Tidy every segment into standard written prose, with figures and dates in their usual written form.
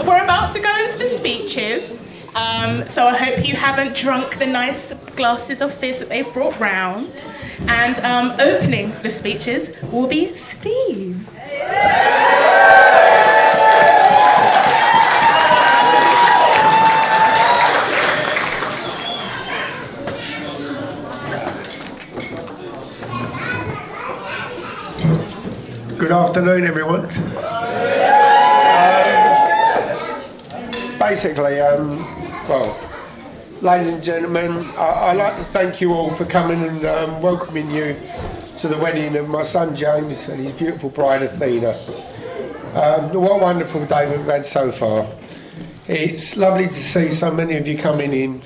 we're about to go into the speeches. So I hope you haven't drunk the nice glasses of fizz that they've brought round. And opening the speeches will be Steve. Good afternoon, everyone. Basically, well, ladies and gentlemen, I'd like to thank you all for coming and welcoming you to the wedding of my son James and his beautiful bride Athena. What a wonderful day we've had so far. It's lovely to see so many of you coming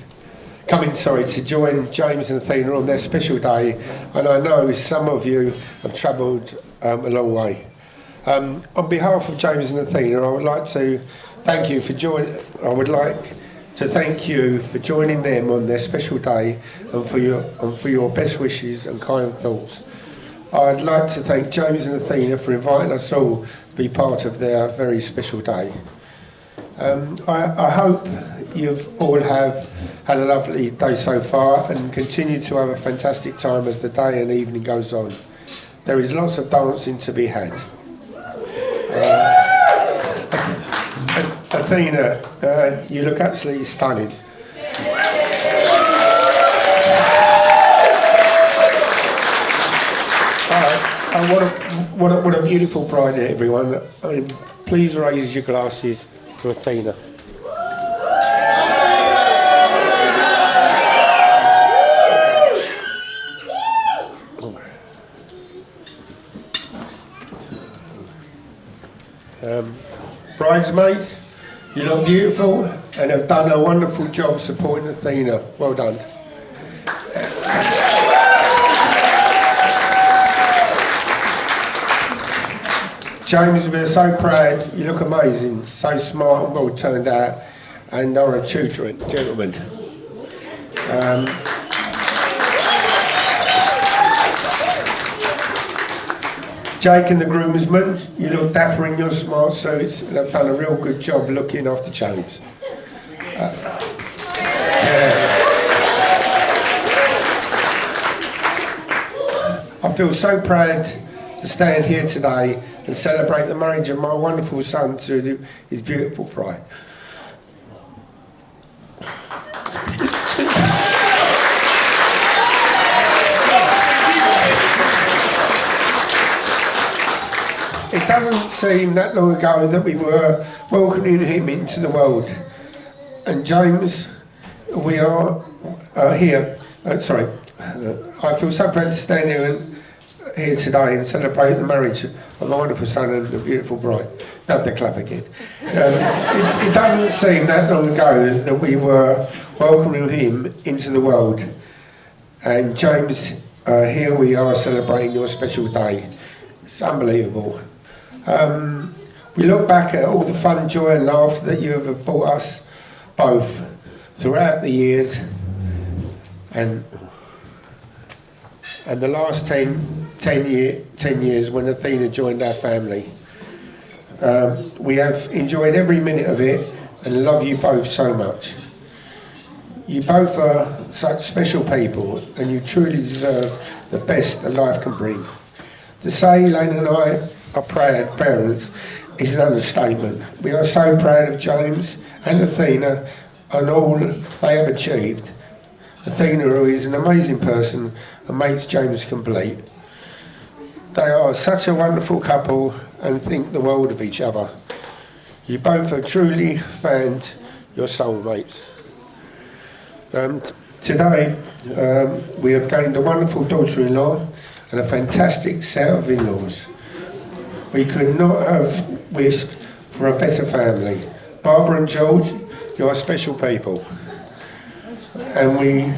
to join James and Athena on their special day, and I know some of you have travelled a long way. On behalf of James and Athena, I would like to thank you for joining them on their special day and for your best wishes and kind thoughts. I'd like to thank James and Athena for inviting us all to be part of their very special day. I hope you've all have had a lovely day so far and continue to have a fantastic time as the day and evening goes on. There is lots of dancing to be had. Athena, you look absolutely stunning. What a beautiful bride, everyone. I mean, please raise your glasses to Athena. Bridesmaids, you look beautiful and have done a wonderful job supporting Athena. Well done. James, we're so proud. You look amazing, so smart and well turned out, and are a true gentleman. Jake and the groomsmen, you look dapper in your smart suits and have done a real good job looking after James. I feel so proud to stand here today and celebrate the marriage of my wonderful son to his beautiful bride. It doesn't seem that long ago that we were welcoming him into the world. And James, we are here. I feel so proud to stand here today and celebrate the marriage of my wonderful son and the beautiful bride. Have the clap again. It doesn't seem that long ago that we were welcoming him into the world. And James, here we are celebrating your special day. It's unbelievable. We look back at all the fun, joy and laughter that you have brought us both throughout the years and the last 10 years when Athena joined our family. We have enjoyed every minute of it and love you both so much. You both are such special people and you truly deserve the best that life can bring. To say Elaine and I are proud parents is an understatement. We are so proud of James and Athena and all they have achieved. Athena, who is an amazing person and makes James complete. They are such a wonderful couple and think the world of each other. You both have truly found your soulmates. Today we have gained a wonderful daughter-in-law and a fantastic set of in-laws. We could not have wished for a better family. Barbara and George, you are special people. And we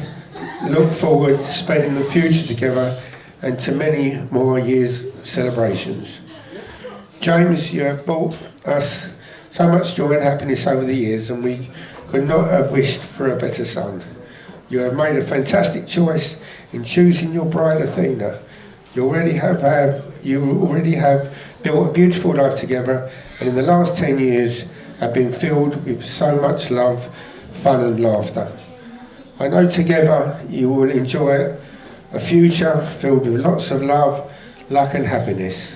look forward to spending the future together and to many more years' celebrations. James, you have brought us so much joy and happiness over the years and we could not have wished for a better son. You have made a fantastic choice in choosing your bride Athena. You already have built a beautiful life together, and in the last 10 years have been filled with so much love, fun and laughter. I know together you will enjoy a future filled with lots of love, luck and happiness.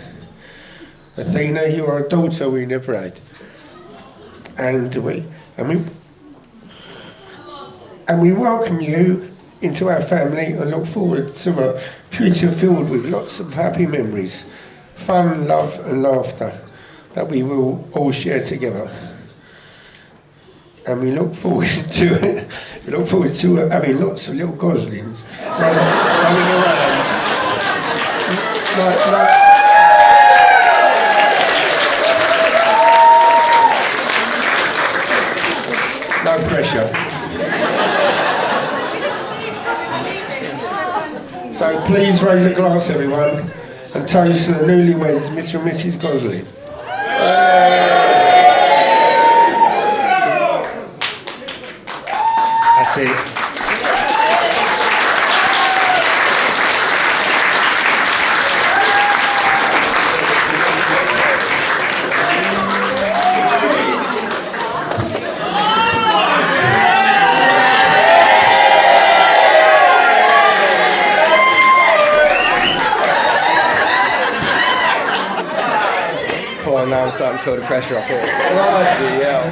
Athena, you are a daughter we never had. And we welcome you into our family and look forward to a future filled with lots of happy memories, fun, love and laughter that we will all share together. And we look forward to it. We look forward to having lots of little goslings running around. No pressure. So please raise a glass, everyone, and toast to the newlyweds, Mr. and Mrs. Gosling. That's it. Now I'm starting to feel the pressure up here. Bloody hell.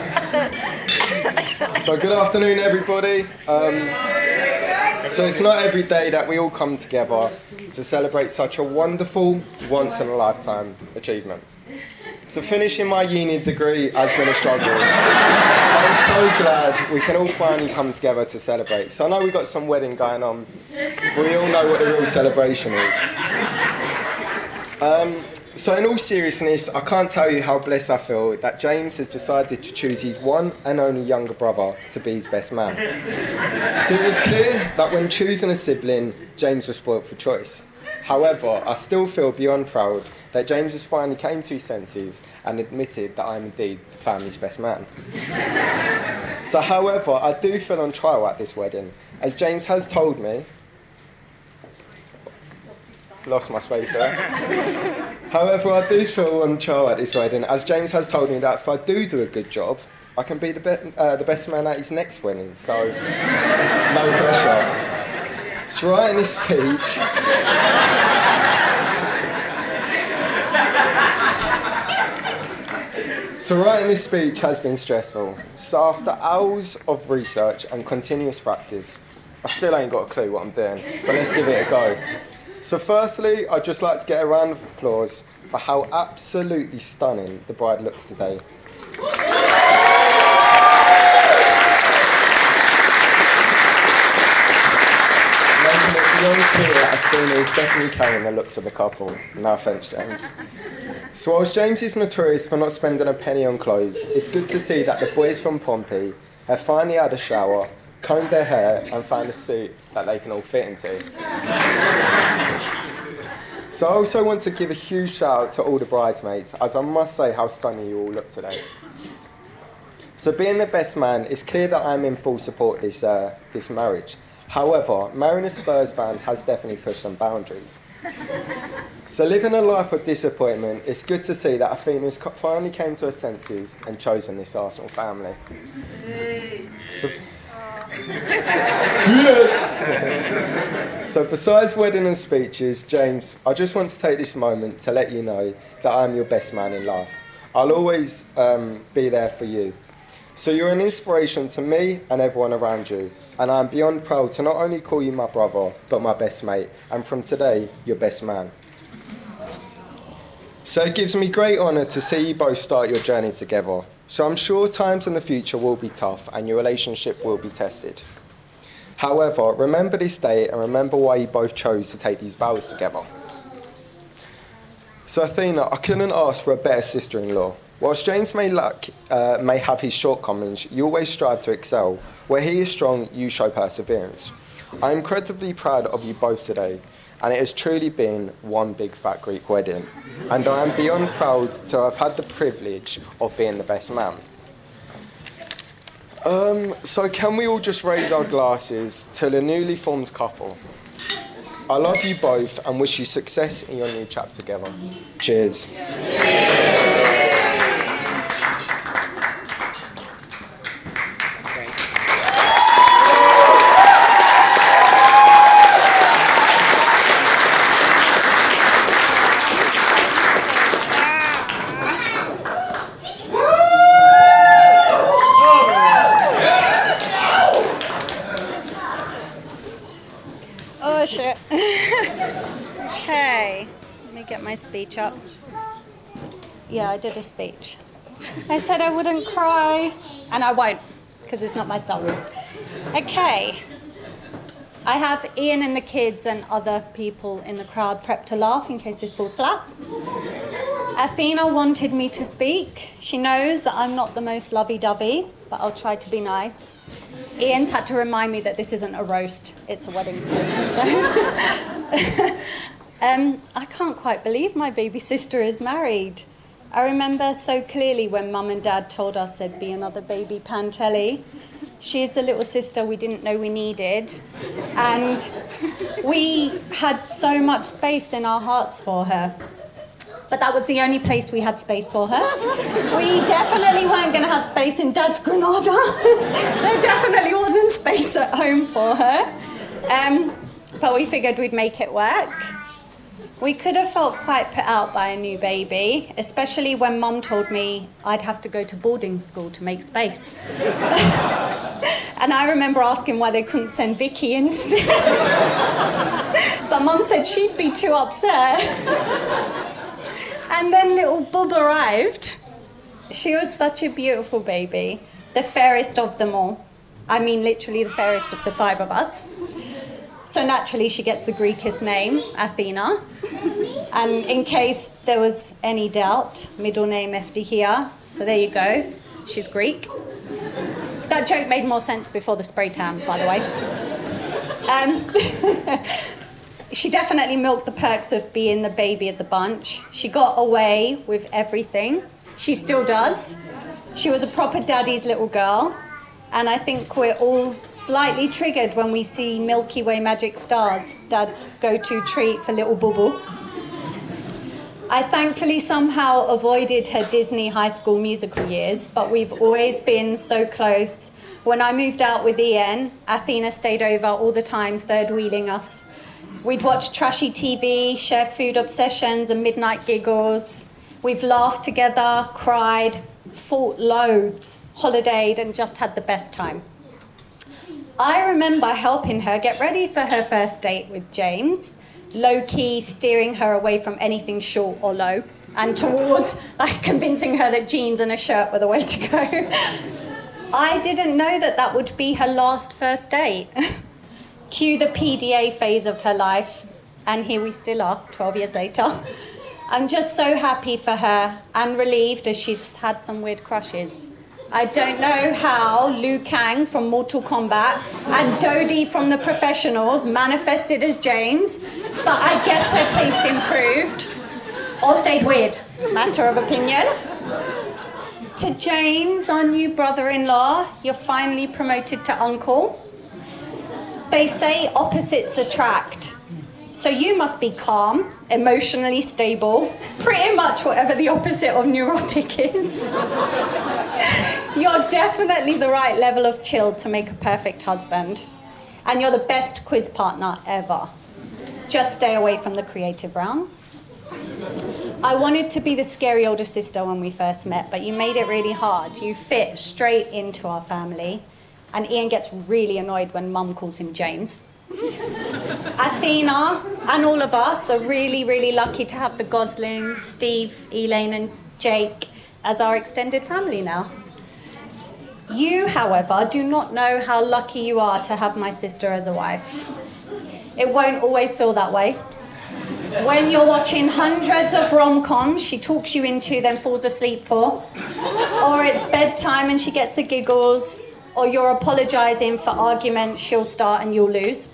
So good afternoon, everybody. So it's not every day that we all come together to celebrate such a wonderful, once-in-a-lifetime achievement. So finishing my uni degree has been a struggle. I'm so glad we can all finally come together to celebrate. So I know we've got some wedding going on, but we all know what the real celebration is. So in all seriousness, I can't tell you how blessed I feel that James has decided to choose his one and only younger brother to be his best man. So it was clear that when choosing a sibling, James was spoilt for choice. However, I still feel beyond proud that James has finally came to his senses and admitted that I am indeed the family's best man. So however, I do feel on trial at this wedding, as James has told me. Lost my space there. However, I do feel on trial at this wedding, as James has told me that if I do a good job, I can be the best man at his next wedding, so no pressure. So writing this speech... So writing this speech has been stressful. So after hours of research and continuous practice, I still ain't got a clue what I'm doing, but let's give it a go. So firstly, I'd just like to get a round of applause for how absolutely stunning the bride looks today. Making it beyond clear that Athena is definitely carrying the looks of the couple. No offence, James. So whilst James is notorious for not spending a penny on clothes, it's good to see that the boys from Pompey have finally had a shower, combed their hair and found a suit that they can all fit into. So I also want to give a huge shout out to all the bridesmaids, as I must say how stunning you all look today. So being the best man, it's clear that I'm in full support of this marriage. However, marrying a Spurs fan has definitely pushed some boundaries. So living a life of disappointment, it's good to see that Athena's finally came to her senses and chosen this Arsenal family. So besides wedding and speeches, James, I just want to take this moment to let you know that I'm your best man in life. I'll always be there for you. So you're an inspiration to me and everyone around you, and I'm beyond proud to not only call you my brother, but my best mate, and from today, your best man. So it gives me great honour to see you both start your journey together. So I'm sure times in the future will be tough and your relationship will be tested. However, remember this day and remember why you both chose to take these vows together. So Athena, I couldn't ask for a better sister-in-law. Whilst James may have his shortcomings, you always strive to excel. Where he is strong, you show perseverance. I'm incredibly proud of you both today, and it has truly been one big fat Greek wedding. And I am beyond proud to have had the privilege of being the best man. So can we all just raise our glasses to the newly formed couple? I love you both and wish you success in your new chapter together. Cheers. my speech up. Yeah, I did a speech. I said I wouldn't cry, and I won't, because it's not my style. Okay. I have Ian and the kids and other people in the crowd prepped to laugh in case this falls flat. Athena wanted me to speak. She knows that I'm not the most lovey-dovey, but I'll try to be nice. Ian's had to remind me that this isn't a roast, it's a wedding speech. So. I can't quite believe my baby sister is married. I remember so clearly when Mum and Dad told us there'd be another baby Pantelli. She's the little sister we didn't know we needed. And we had so much space in our hearts for her. But that was the only place we had space for her. We definitely weren't going to have space in Dad's Granada. There definitely wasn't space at home for her. But we figured we'd make it work. We could have felt quite put out by a new baby, especially when Mum told me I'd have to go to boarding school to make space. And I remember asking why they couldn't send Vicky instead. But Mum said she'd be too upset. And then little Bub arrived. She was such a beautiful baby, the fairest of them all. I mean, literally the fairest of the 5 of us. So naturally, she gets the Greekest name, Athena. And in case there was any doubt, middle name Eftihia. So there you go. She's Greek. That joke made more sense before the spray tan, by the way. She definitely milked the perks of being the baby of the bunch. She got away with everything. She still does. She was a proper daddy's little girl. And I think we're all slightly triggered when we see Milky Way magic stars, Dad's go-to treat for little Bubble. I thankfully somehow avoided her Disney High School Musical years, but we've always been so close. When I moved out with Ian, Athena stayed over all the time, third-wheeling us. We'd watch trashy TV, share food obsessions and midnight giggles. We've laughed together, cried, fought loads, holidayed and just had the best time. I remember helping her get ready for her first date with James, low-key steering her away from anything short or low and towards convincing her that jeans and a shirt were the way to go. I didn't know that that would be her last first date. Cue the PDA phase of her life, and here we still are, 12 years later. I'm just so happy for her and relieved as she's had some weird crushes. I don't know how Liu Kang from Mortal Kombat and Dodie from The Professionals manifested as James, but I guess her taste improved. Or stayed weird, matter of opinion. To James, our new brother-in-law, you're finally promoted to uncle. They say opposites attract. So you must be calm, emotionally stable, pretty much whatever the opposite of neurotic is. You're definitely the right level of chill to make a perfect husband. And you're the best quiz partner ever. Just stay away from the creative rounds. I wanted to be the scary older sister when we first met, but you made it really hard. You fit straight into our family. And Ian gets really annoyed when Mum calls him James. Athena and all of us are really, really lucky to have the Goslings, Steve, Elaine and Jake as our extended family now. You, however, do not know how lucky you are to have my sister as a wife. It won't always feel that way. When you're watching hundreds of rom-coms she talks you into, then falls asleep for, or it's bedtime and she gets the giggles, or you're apologising for arguments she'll start and you'll lose.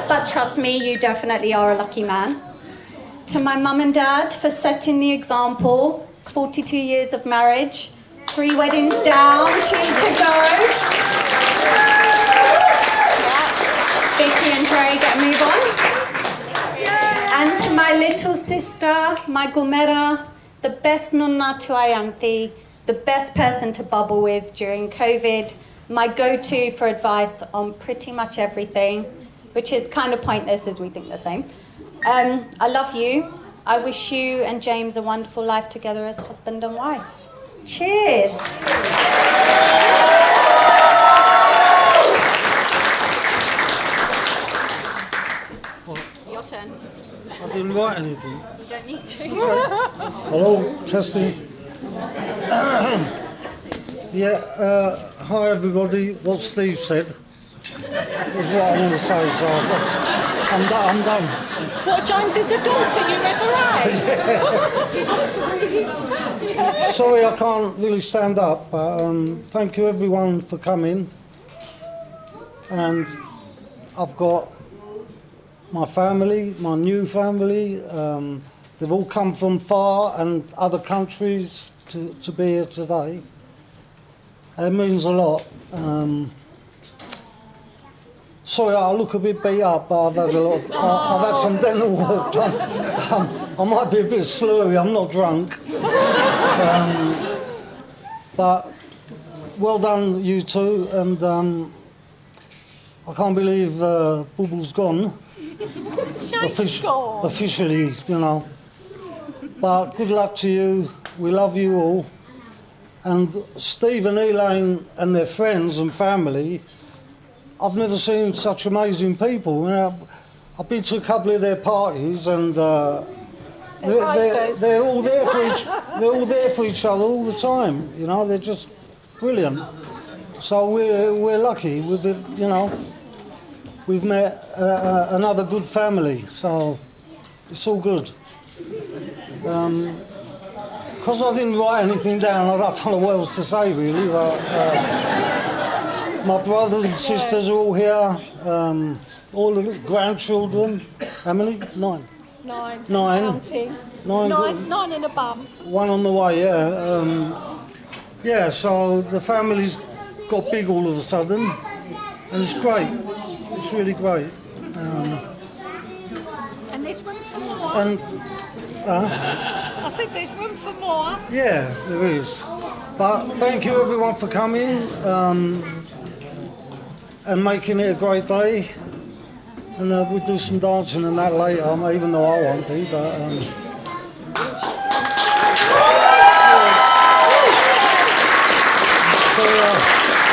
But trust me, you definitely are a lucky man. To my mum and dad for setting the example, 42 years of marriage, 3 weddings down, 2 to go. Vicky and Dre, get a move on. And to my little sister, my Gomera, the best nonna to Ayanti, the best person to bubble with during COVID, my go-to for advice on pretty much everything, which is kind of pointless as we think the same. I love you. I wish you and James a wonderful life together as husband and wife. Cheers. Your turn. I didn't write anything. You don't don't need to. Hello, testing. Hi everybody. What Steve said is what I want to say, so I'm done. What, James is a daughter you never had? Sorry I can't really stand up, but thank you everyone for coming. And I've got my family, my new family. They've all come from far and other countries to be here today. It means a lot. Sorry, I look a bit beat up, but I've had some dental work done. I might be a bit slurry, I'm not drunk. But well done, you two, and I can't believe Boo-Boo's gone. Officially, you know. But good luck to you, we love you all. And Steve and Elaine and their friends and family, I've never seen such amazing people. You know, I've been to a couple of their parties, and they're all there for each other all the time. You know, they're just brilliant. So we're lucky with it. You know, we've met another good family. So it's all good. Because I didn't write anything down, I don't know what else to say really. But, my brothers and sisters are all here, all the grandchildren. How many? 9. 9. 9. Counting. 9 in a bum. One on the way, yeah. Yeah, so the family's got big all of a sudden, and it's great. It's really great. And there's room for more. And I think there's room for more. yeah, there is. But thank you everyone for coming and making it a great day. And we'll do some dancing and that later, even though I won't be. But so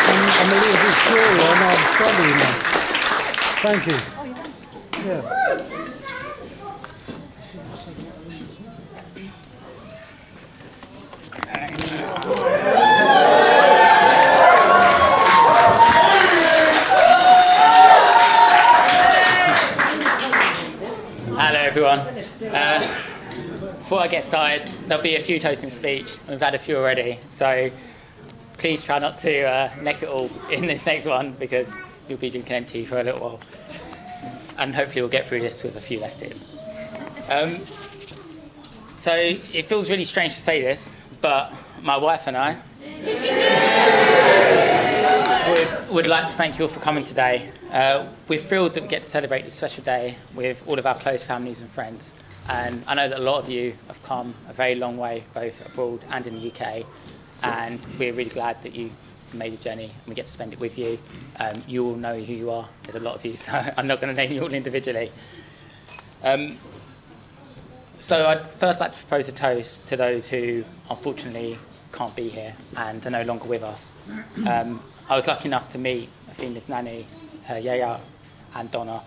I'm a little bit slurry. I know I'm struggling now. Thank you. Yeah. Hello everyone. Before I get started, there'll be a few toasts in speech. We've had a few already, so please try not to neck it all in this next one, because you'll be drinking empty for a little while. And hopefully we'll get through this with a few less tears. So it feels really strange to say this, but my wife and I would like to thank you all for coming today. We're thrilled that we get to celebrate this special day with all of our close families and friends. And I know that a lot of you have come a very long way, both abroad and in the UK. And we're really glad that you made the journey and we get to spend it with you. You all know who you are. There's a lot of you, so I'm not going to name you all individually. So I'd first like to propose a toast to those who unfortunately can't be here and are no longer with us. I was lucky enough to meet Athena's nanny, her Yaya, and Donna,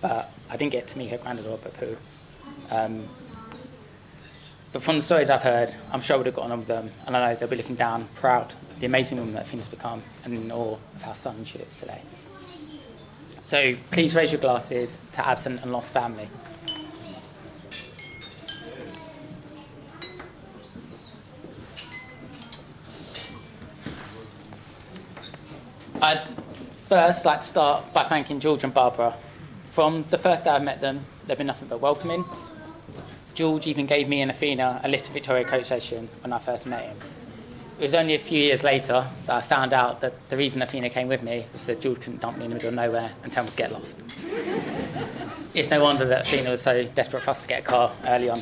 but I didn't get to meet her granddaughter, Bapu. But from the stories I've heard, I'm sure I would have gotten on with them, and I know they'll be looking down, proud of the amazing woman that Athena's become, and in awe of how stunning she looks today. So please raise your glasses to absent and lost family. I'd first like to start by thanking George and Barbara. From the first day I met them, they've been nothing but welcoming. George even gave me and Athena a lift to Victoria Coach Station when I first met him. It was only a few years later that I found out that the reason Athena came with me was that George couldn't dump me in the middle of nowhere and tell me to get lost. It's no wonder that Athena was so desperate for us to get a car early on.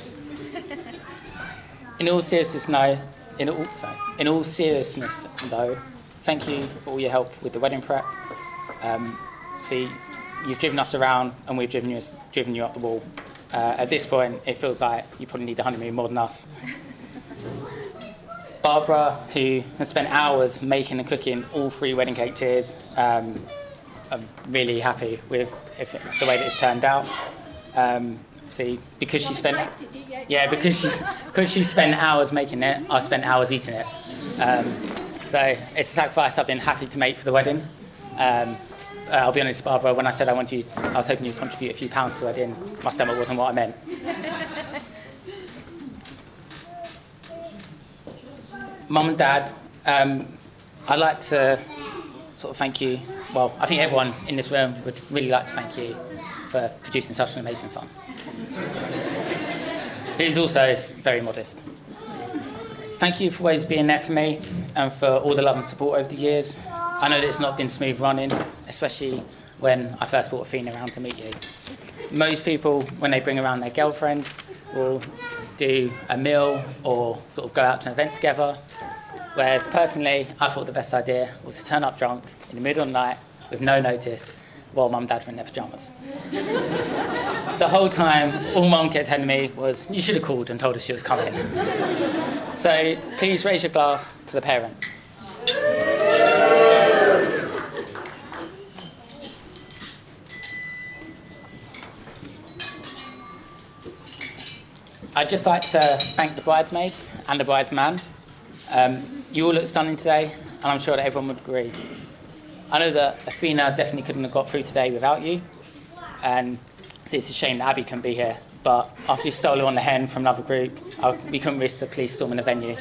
In all seriousness though, thank you for all your help with the wedding prep. You've driven us around and we've driven you up the wall. At this point, it feels like you probably need the honeymoon more than us. Barbara, who has spent hours making and cooking all 3 wedding cake tiers, I'm really happy with the way that it's turned out. see, because she spent because she spent hours making it, I spent hours eating it. So it's a sacrifice I've been happy to make for the wedding. I'll be honest, Barbara, when I said I was hoping you'd contribute a few pounds to the wedding, my stomach wasn't what I meant. Mum and Dad, I'd like to sort of thank you. Well, I think everyone in this room would really like to thank you for producing such an amazing son. Who's also very modest. Thank you for always being there for me and for all the love and support over the years. I know that it's not been smooth running, especially when I first brought Athena around to meet you. Most people, when they bring around their girlfriend, will do a meal or sort of go out to an event together. Whereas personally, I thought the best idea was to turn up drunk in the middle of the night with no notice while Mum and Dad were in their pyjamas. The whole time, all Mum kept telling me was, you should have called and told us she was coming. So please raise your glass to the parents. I'd just like to thank the bridesmaids and the bridesman. You all look stunning today, and I'm sure that everyone would agree. I know that Athena definitely couldn't have got through today without you, and it's a shame that Abby couldn't be here, but after you stole her on the hen from another group, we couldn't risk the police storming the venue.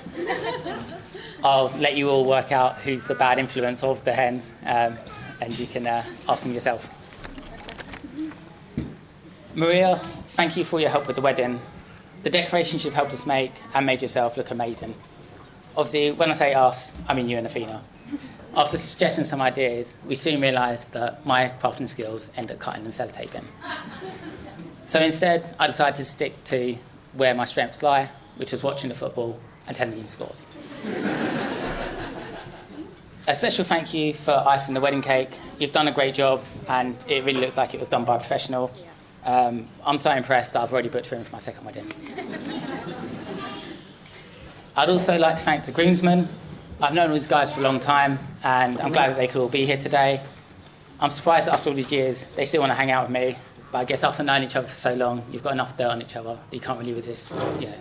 I'll let you all work out who's the bad influence of the hens, and you can ask them yourself. Maria, thank you for your help with the wedding. The decorations you've helped us make and made yourself look amazing. Obviously, when I say us, I mean you and Athena. After suggesting some ideas, we soon realised that my crafting skills end at cutting and sellotaping. So instead, I decided to stick to where my strengths lie, which was watching the football and telling the scores. A special thank you for icing the wedding cake. You've done a great job, and it really looks like it was done by a professional. I'm so impressed that I've already booked room for my second wedding. I'd also like to thank the groomsmen. I've known all these guys for a long time, and I'm glad that they could all be here today. I'm surprised that after all these years, they still want to hang out with me, but I guess after knowing each other for so long, you've got enough dirt on each other that you can't really resist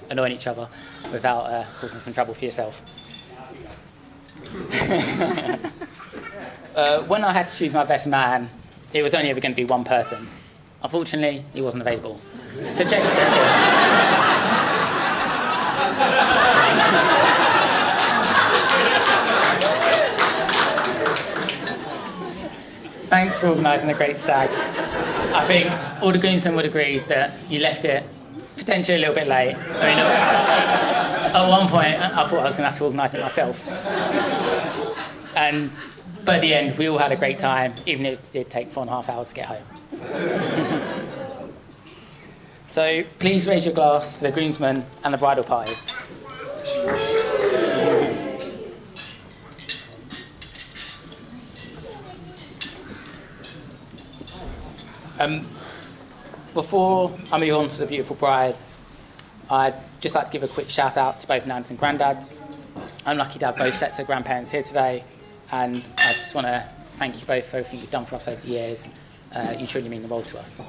annoying each other without causing some trouble for yourself. When I had to choose my best man, it was only ever going to be one person. Unfortunately, he wasn't available. So James Thanks for organising a great stag. I think all the groomsmen would agree that you left it potentially a little bit late. I mean, at one point, I thought I was going to have to organise it myself. But at the end, we all had a great time, even if it did take 4.5 hours to get home. So please raise your glass to the groomsmen and the bridal party. Before I move on to the beautiful bride, I'd just like to give a quick shout out to both nans and granddads. I'm lucky to have both sets of grandparents here today, and I just want to thank you both for everything you've done for us over the years. You truly mean the world to us.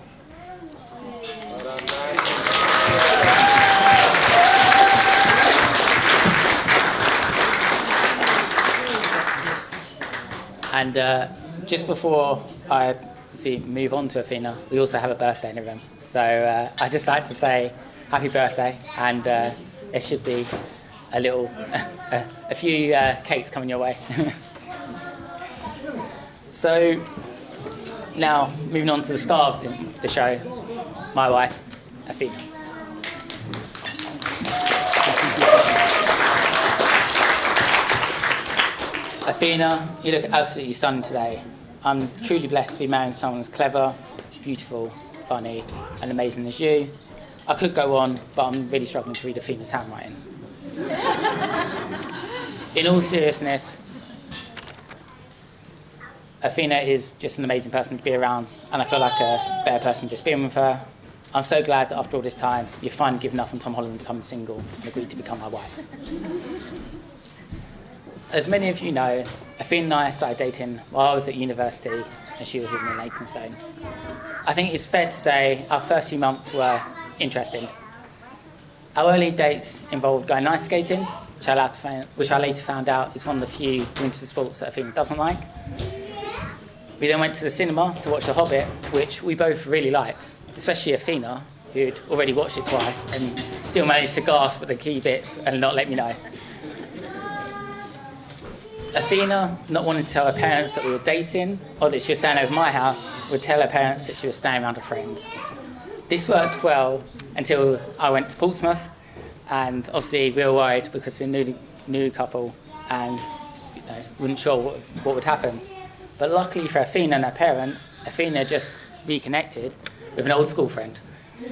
And just before I move on to Athena, we also have a birthday in the room. So I'd just like to say happy birthday, and there should be a few cakes coming your way. So now, moving on to the star of the show, my wife, Athena. Athena, you look absolutely stunning today. I'm truly blessed to be marrying someone as clever, beautiful, funny, and amazing as you. I could go on, but I'm really struggling to read Athena's handwriting. In all seriousness, Athena is just an amazing person to be around, and I feel like a better person just being with her. I'm so glad that after all this time, you've finally given up on Tom Holland becoming single and agreed to become my wife. As many of you know, Athena and I started dating while I was at university and she was living in Leytonstone. I think it's fair to say our first few months were interesting. Our early dates involved going ice skating, which I later found out is one of the few winter sports that Athena doesn't like. We then went to the cinema to watch The Hobbit, which we both really liked, especially Athena, who'd already watched it twice and still managed to gasp at the key bits and not let me know. Athena, not wanting to tell her parents that we were dating or that she was staying over my house, would tell her parents that she was staying around her friends. This worked well until I went to Portsmouth, and obviously we were worried because we're a new couple and weren't sure what would happen. But luckily for Athena and her parents, Athena just reconnected with an old school friend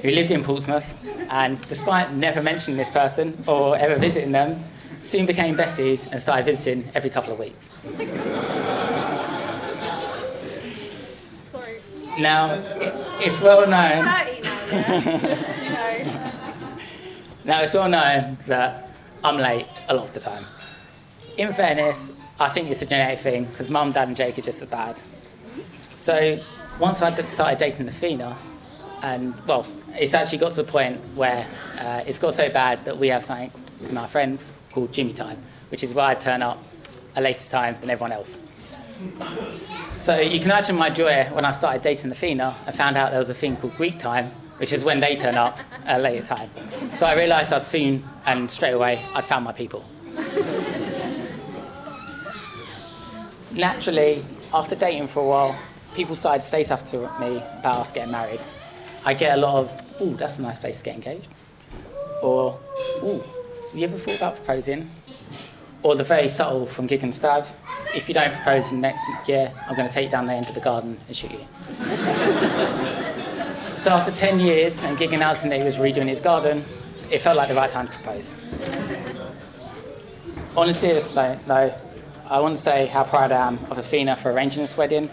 who lived in Portsmouth, and despite never mentioning this person or ever visiting them, soon became besties and started visiting every couple of weeks. Sorry. Now, it's well known. 30 now, yeah. Now, it's well known that I'm late a lot of the time. In fairness, I think it's a genetic thing because Mum, Dad, and Jake are just as bad. So once I started dating Athena, and well, it's actually got to the point where it's got so bad that we have something with my friends called Jimmy time, which is where I turn up a later time than everyone else. So you can imagine my joy when I started dating Athena and found out there was a thing called Greek time, which is when they turn up at a later time. So I realised I'd soon and straight away I'd found my people. Naturally, after dating for a while, people started to say stuff to me about us getting married. I get a lot of, "Ooh, that's a nice place to get engaged." Or, "Ooh, have you ever thought about proposing?" Or the very subtle from Gig and Stav, "If you don't propose in the next year, I'm going to take you down the end of the garden and shoot you." So after 10 years and Gig and Alexander was redoing his garden, it felt like the right time to propose. On a serious note, though, I want to say how proud I am of Athena for arranging this wedding.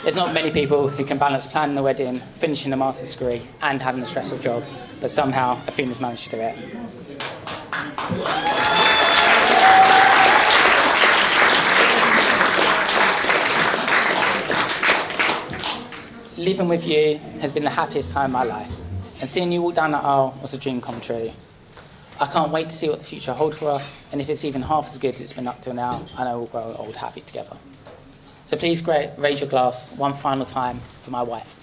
There's not many people who can balance planning a wedding, finishing a master's degree, and having a stressful job, but somehow Athena's managed to do it. Living with you has been the happiest time of my life, and seeing you walk down the aisle was a dream come true. I can't wait to see what the future holds for us, and if it's even half as good as it's been up till now, I know we'll grow old happy together. So please raise your glass one final time for my wife.